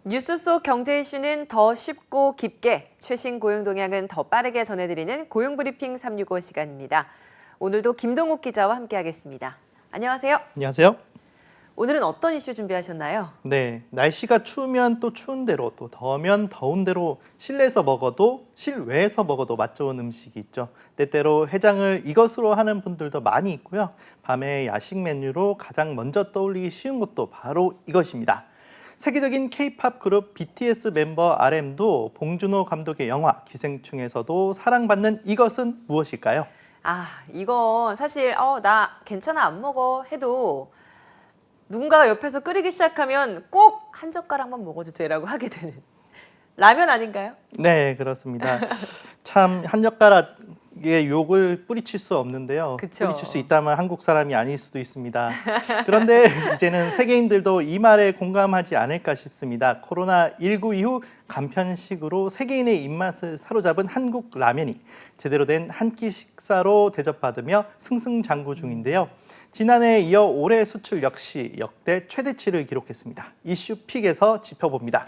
뉴스 속 경제 이슈는 더 쉽고 깊게, 최신 고용 동향은 더 빠르게 전해드리는 고용브리핑 365 시간입니다. 오늘도 김동욱 기자와 함께하겠습니다. 안녕하세요. 안녕하세요. 오늘은 어떤 이슈 준비하셨나요? 네, 날씨가 추우면 또 추운 대로, 또 더우면 더운 대로 실내에서 먹어도 실외에서 먹어도 맛 좋은 음식이 있죠. 때때로 해장을 이것으로 하는 분들도 많이 있고요. 밤에 야식 메뉴로 가장 먼저 떠올리기 쉬운 것도 바로 이것입니다. 세계적인 K-팝 그룹 BTS 멤버 RM도 봉준호 감독의 영화 기생충에서도 사랑받는 이것은 무엇일까요? 이건 사실 나 괜찮아 안 먹어 해도 누군가가 옆에서 끓이기 시작하면 꼭 한 젓가락만 먹어도 되라고 하게 되는 라면 아닌가요? 네, 그렇습니다. 참 한 젓가락의 욕을 뿌리칠 수 없는데요. 그쵸. 뿌리칠 수 있다면 한국 사람이 아닐 수도 있습니다. 그런데 이제는 세계인들도 이 말에 공감하지 않을까 싶습니다. 코로나19 이후 간편식으로 세계인의 입맛을 사로잡은 한국 라면이 제대로 된 한 끼 식사로 대접받으며 승승장구 중인데요. 지난해에 이어 올해 수출 역시 역대 최대치를 기록했습니다. 이슈픽에서 짚어봅니다.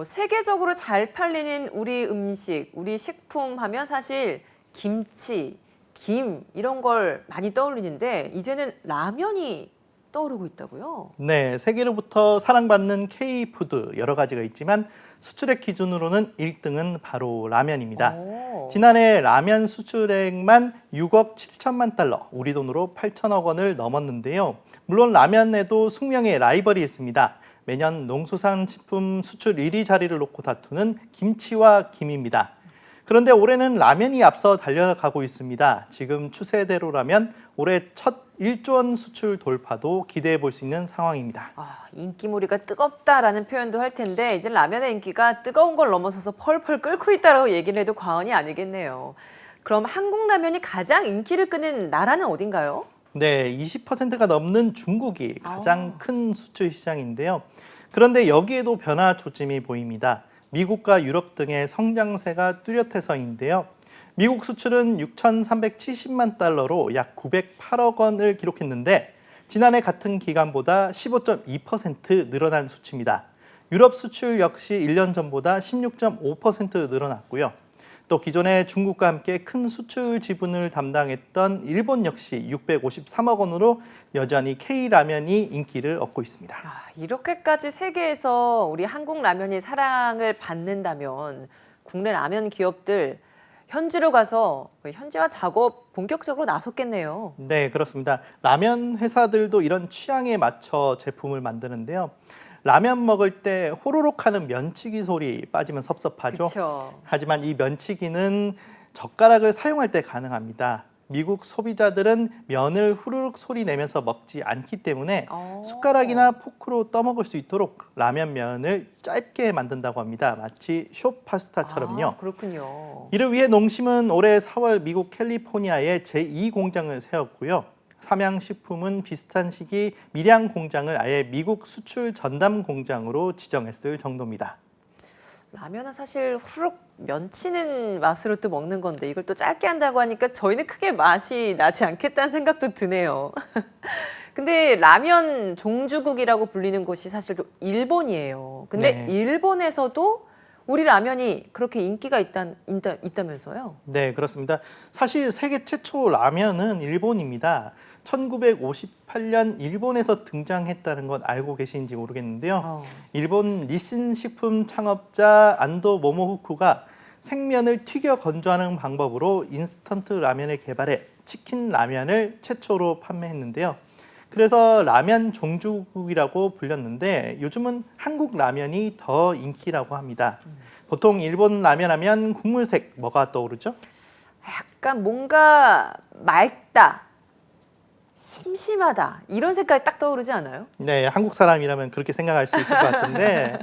세계적으로 잘 팔리는 우리 음식, 우리 식품 하면 사실 김치, 김 이런 걸 많이 떠올리는데 이제는 라면이 떠오르고 있다고요? 네, 세계로부터 사랑받는 K푸드 여러 가지가 있지만 수출액 기준으로는 1등은 바로 라면입니다. 지난해 라면 수출액만 6억 7천만 달러, 우리 돈으로 8천억 원을 넘었는데요. 물론 라면에도 숙명의 라이벌이 있습니다. 매년 농수산식품 수출 1위 자리를 놓고 다투는 김치와 김입니다. 그런데 올해는 라면이 앞서 달려가고 있습니다. 지금 추세대로라면 올해 첫 1조 원 수출 돌파도 기대해 볼 수 있는 상황입니다. 인기몰이가 뜨겁다라는 표현도 할 텐데 이제 라면의 인기가 뜨거운 걸 넘어서서 펄펄 끓고 있다라고 얘기를 해도 과언이 아니겠네요. 그럼 한국 라면이 가장 인기를 끄는 나라는 어딘가요? 네, 20%가 넘는 중국이 가장 큰 수출 시장인데요. 그런데 여기에도 변화 조짐이 보입니다. 미국과 유럽 등의 성장세가 뚜렷해서인데요. 미국 수출은 6,370만 달러로 약 908억 원을 기록했는데 지난해 같은 기간보다 15.2% 늘어난 수치입니다. 유럽 수출 역시 1년 전보다 16.5% 늘어났고요. 또 기존에 중국과 함께 큰 수출 지분을 담당했던 일본 역시 653억 원으로 여전히 K라면이 인기를 얻고 있습니다. 이렇게까지 세계에서 우리 한국 라면이 사랑을 받는다면 국내 라면 기업들 현지로 가서 현지화 작업 본격적으로 나섰겠네요. 네, 그렇습니다. 라면 회사들도 이런 취향에 맞춰 제품을 만드는데요. 라면 먹을 때 호로록 하는 면치기 소리 빠지면 섭섭하죠. 그쵸. 하지만 이 면치기는 젓가락을 사용할 때 가능합니다. 미국 소비자들은 면을 후루룩 소리 내면서 먹지 않기 때문에 숟가락이나 포크로 떠먹을 수 있도록 라면 면을 짧게 만든다고 합니다. 마치 숏 파스타처럼요. 그렇군요. 이를 위해 농심은 올해 4월 미국 캘리포니아에 제2공장을 세웠고요. 삼양식품은 비슷한 시기 밀양 공장을 아예 미국 수출 전담 공장으로 지정했을 정도입니다. 라면은 사실 후룩 면치는 맛으로 또 먹는 건데 이걸 또 짧게 한다고 하니까 저희는 크게 맛이 나지 않겠다는 생각도 드네요. 근데 라면 종주국이라고 불리는 곳이 사실 또 일본이에요. 근데 네. 일본에서도 우리 라면이 그렇게 인기가 있다면서요? 네, 그렇습니다. 사실 세계 최초 라면은 일본입니다. 1958년 일본에서 등장했다는 건 알고 계신지 모르겠는데요. 일본 니신 식품 창업자 안도 모모후쿠가 생면을 튀겨 건조하는 방법으로 인스턴트 라면을 개발해 치킨 라면을 최초로 판매했는데요. 그래서 라면 종주국이라고 불렸는데 요즘은 한국 라면이 더 인기라고 합니다. 보통 일본 라면 하면 국물색 뭐가 떠오르죠? 약간 뭔가 맑다, 심심하다 이런 색깔이 딱 떠오르지 않아요? 네, 한국 사람이라면 그렇게 생각할 수 있을 것 같은데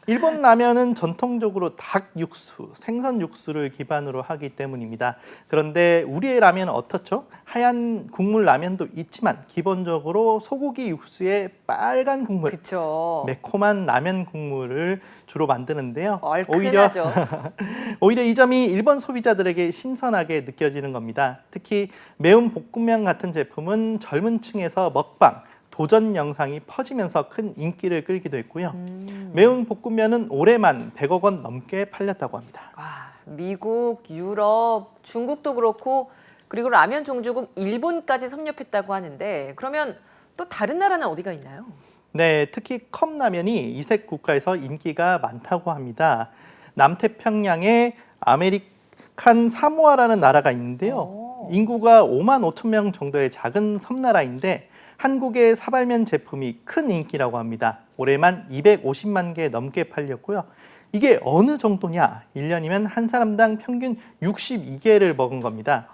일본 라면은 전통적으로 닭 육수, 생선 육수를 기반으로 하기 때문입니다. 그런데 우리의 라면은 어떻죠? 하얀 국물 라면도 있지만 기본적으로 소고기 육수에 빨간 국물, 그렇죠. 매콤한 라면 국물을 주로 만드는데요. 얼큰하죠. 오히려 이 점이 일본 소비자들에게 신선하게 느껴지는 겁니다. 특히 매운 볶음면 같은 제품은 젊은 층에서 먹방, 도전 영상이 퍼지면서 큰 인기를 끌기도 했고요. 매운 볶음면은 올해만 100억 원 넘게 팔렸다고 합니다. 와, 미국, 유럽, 중국도 그렇고 그리고 라면 종주국 일본까지 섭렵했다고 하는데 그러면 또 다른 나라는 어디가 있나요? 네, 특히 컵라면이 이색 국가에서 인기가 많다고 합니다. 남태평양에 아메리칸 사모아라는 나라가 있는데요. 인구가 5만 5천 명 정도의 작은 섬나라인데 한국의 사발면 제품이 큰 인기라고 합니다. 올해만 250만 개 넘게 팔렸고요. 이게 어느 정도냐? 1년이면 한 사람당 평균 62개를 먹은 겁니다.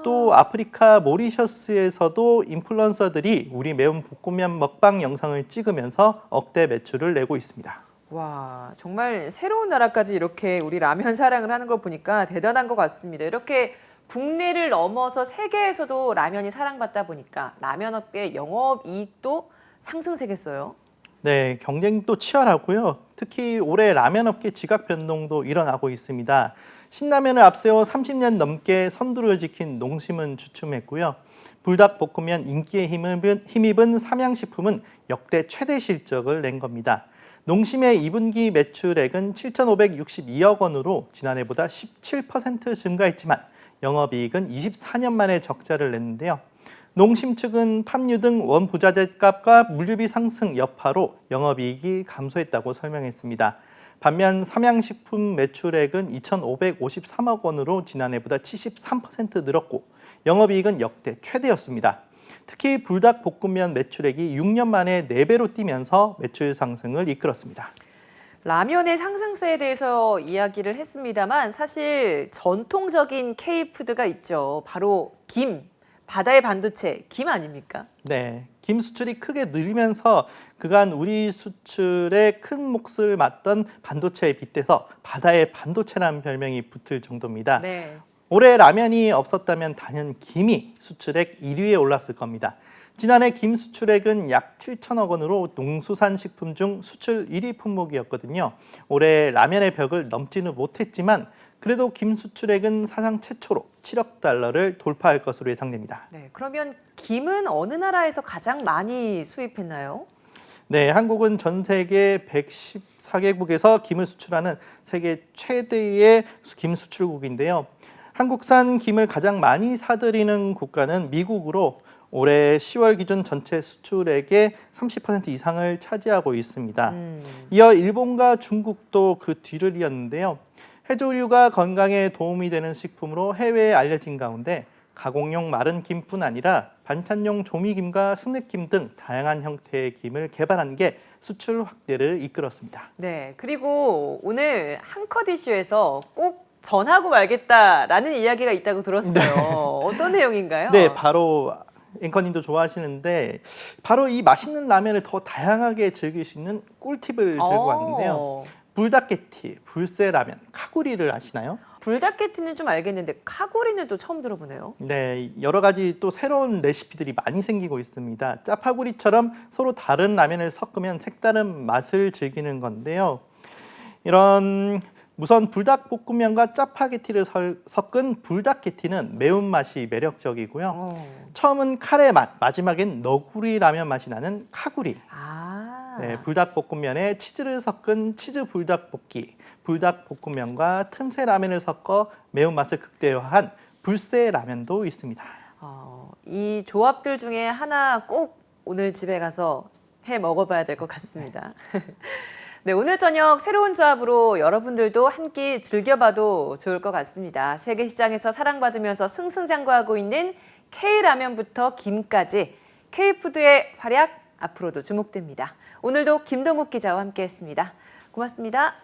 또 아프리카 모리셔스에서도 인플루언서들이 우리 매운 볶음면 먹방 영상을 찍으면서 억대 매출을 내고 있습니다. 와, 정말 새로운 나라까지 이렇게 우리 라면 사랑을 하는 걸 보니까 대단한 것 같습니다. 이렇게 국내를 넘어서 세계에서도 라면이 사랑받다 보니까 라면 업계 영업이익도 상승세겠어요. 네, 경쟁도 치열하고요. 특히 올해 라면 업계 지각 변동도 일어나고 있습니다. 신라면을 앞세워 30년 넘게 선두를 지킨 농심은 주춤했고요. 불닭볶음면 인기에 힘입은 삼양식품은 역대 최대 실적을 낸 겁니다. 농심의 2분기 매출액은 7,562억 원으로 지난해보다 17% 증가했지만 영업이익은 24년 만에 적자를 냈는데요. 농심 측은 팜유 등 원부자재 값과 물류비 상승 여파로 영업이익이 감소했다고 설명했습니다. 반면 삼양식품 매출액은 2,553억 원으로 지난해보다 73% 늘었고 영업이익은 역대 최대였습니다. 특히 불닭볶음면 매출액이 6년 만에 4배로 뛰면서 매출 상승을 이끌었습니다. 라면의 상승세에 대해서 이야기를 했습니다만 사실 전통적인 K푸드가 있죠. 바로 김, 바다의 반도체, 김 아닙니까? 네, 김 수출이 크게 늘면서 그간 우리 수출에 큰 몫을 맡던 반도체에 빗대서 바다의 반도체라는 별명이 붙을 정도입니다. 네. 올해 라면이 없었다면 단연 김이 수출액 1위에 올랐을 겁니다. 지난해 김 수출액은 약 7천억 원으로 농수산식품 중 수출 1위 품목이었거든요. 올해 라면의 벽을 넘지는 못했지만 그래도 김 수출액은 사상 최초로 7억 달러를 돌파할 것으로 예상됩니다. 네, 그러면 김은 어느 나라에서 가장 많이 수입했나요? 네, 한국은 전 세계 114개국에서 김을 수출하는 세계 최대의 김 수출국인데요. 한국산 김을 가장 많이 사들이는 국가는 미국으로 올해 10월 기준 전체 수출액의 30% 이상을 차지하고 있습니다. 이어 일본과 중국도 그 뒤를 이었는데요. 해조류가 건강에 도움이 되는 식품으로 해외에 알려진 가운데 가공용 마른 김뿐 아니라 반찬용 조미김과 스낵김 등 다양한 형태의 김을 개발한 게 수출 확대를 이끌었습니다. 네, 그리고 오늘 한컷 이슈에서 꼭 전하고 말겠다라는 이야기가 있다고 들었어요. 네. 어떤 내용인가요? 네, 바로 앵커님도 좋아하시는데 바로 이 맛있는 라면을 더 다양하게 즐길 수 있는 꿀팁을 들고 왔는데요. 불닭게티, 불새라면, 카구리를 아시나요? 불닭게티는 좀 알겠는데 카구리는 또 처음 들어보네요. 네, 여러 가지 또 새로운 레시피들이 많이 생기고 있습니다. 짜파구리처럼 서로 다른 라면을 섞으면 색다른 맛을 즐기는 건데요. 우선 불닭볶음면과 짜파게티를 섞은 불닭게티는 매운맛이 매력적이고요. 처음은 카레 맛, 마지막엔 너구리 라면 맛이 나는 카구리. 네, 불닭볶음면에 치즈를 섞은 치즈 불닭볶이, 불닭볶음면과 틈새 라면을 섞어 매운맛을 극대화한 불새 라면도 있습니다. 이 조합들 중에 하나 꼭 오늘 집에 가서 해 먹어봐야 될 것 같습니다. 네, 오늘 저녁 새로운 조합으로 여러분들도 한 끼 즐겨봐도 좋을 것 같습니다. 세계 시장에서 사랑받으면서 승승장구하고 있는 K라면부터 김까지 K푸드의 활약 앞으로도 주목됩니다. 오늘도 김동국 기자와 함께했습니다. 고맙습니다.